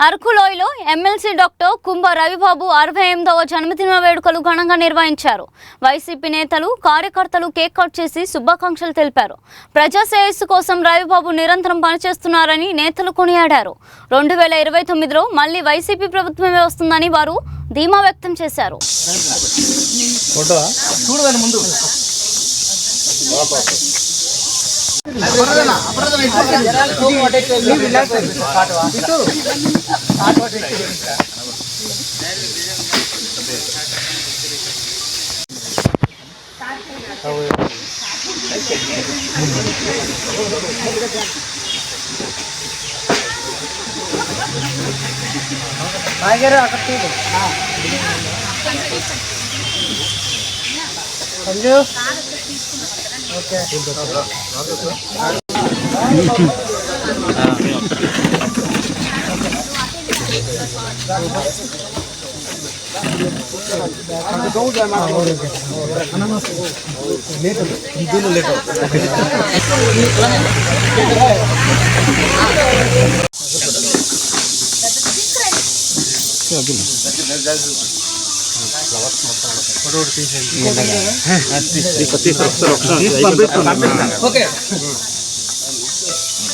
అరకులోయలో MLC doctor కుంభ రవిబాబు 68వ జన్మదిన వేడుకలు ఘనంగా నిర్వహించారు. వైసీపీ నేతలు కార్యకర్తలు కేక్ కట్ చేసి శుభాకాంక్షలు తెలిపారు. ప్రజా శ్రేయస్సు కోసం రవిబాబు నిరంతరం పనిచేస్తున్నారని నేతలు కొనియాడారు. 2029లో మళ్లీ వైసీపీ ప్రభుత్వమే వస్తుందని వారు ధీమా వ్యక్తం చేశారు.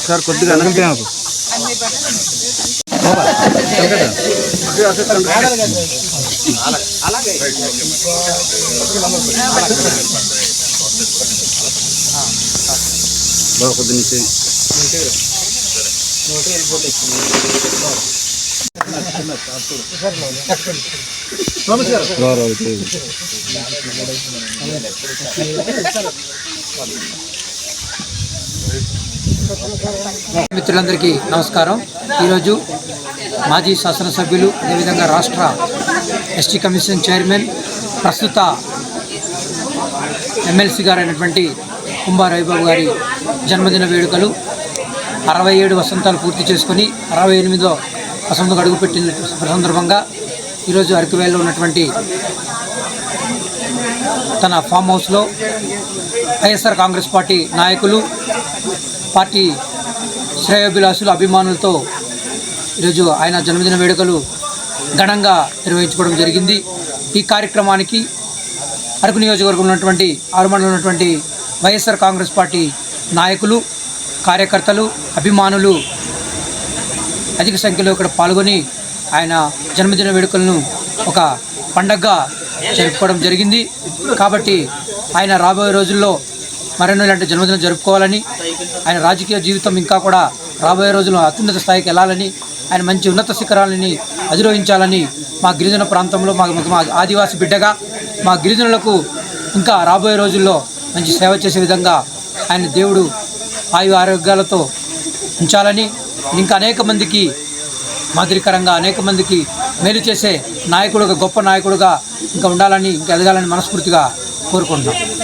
సార్ కొద్దిగా కొద్ది నుంచి మిత్రులందరికీ నమస్కారం. ఈరోజు మాజీ శాసనసభ్యులు అదేవిధంగా రాష్ట్ర ఎస్టీ కమిషన్ చైర్మన్ ప్రస్తుత ఎమ్మెల్సీ గారు అయినటువంటి కుంభ రవిబాబు గారి జన్మదిన వేడుకలు 67 వసంతాలు పూర్తి చేసుకొని 68వ వసంతం అడుగుపెట్టిన సందర్భంగా ఈరోజు అరకువేల్లో ఉన్నటువంటి తన ఫామ్ హౌస్లో వైఎస్ఆర్ కాంగ్రెస్ పార్టీ నాయకులు, పార్టీ శ్రేయోభిలాషులు, అభిమానులతో ఈరోజు ఆయన జన్మదిన వేడుకలు ఘనంగా నిర్వహించుకోవడం జరిగింది. ఈ కార్యక్రమానికి అరకు నియోజకవర్గంలో ఉన్నటువంటి ఆరుమండలో ఉన్నటువంటి వైఎస్ఆర్ కాంగ్రెస్ పార్టీ నాయకులు, కార్యకర్తలు, అభిమానులు అధిక సంఖ్యలో ఇక్కడ పాల్గొని ఆయన జన్మదిన వేడుకలను ఒక పండగగా జరుపుకోవడం జరిగింది. కాబట్టి ఆయన రాబోయే రోజుల్లో మరెన్నో ఇలాంటి జన్మదినం జరుపుకోవాలని, ఆయన రాజకీయ జీవితం ఇంకా కూడా రాబోయే రోజుల్లో అత్యున్నత స్థాయికి వెళ్ళాలని, ఆయన మంచి ఉన్నత శిఖరాలని అధిరోహించాలని, మా గిరిజన ప్రాంతంలో మా ఆదివాసీ బిడ్డగా మా గిరిజనులకు ఇంకా రాబోయే రోజుల్లో మంచి సేవ చేసే విధంగా ఆయన దేవుడు ఆయు ఆరోగ్యాలతో ఉంచాలని, ఇంకా అనేక మందికి మాదిరికరంగా అనేక మందికి మేలు చేసే నాయకుడుగా, గొప్ప నాయకుడుగా ఇంకా ఉండాలని, ఇంకా ఎదగాలని మనస్ఫూర్తిగా కోరుకుంటున్నాం.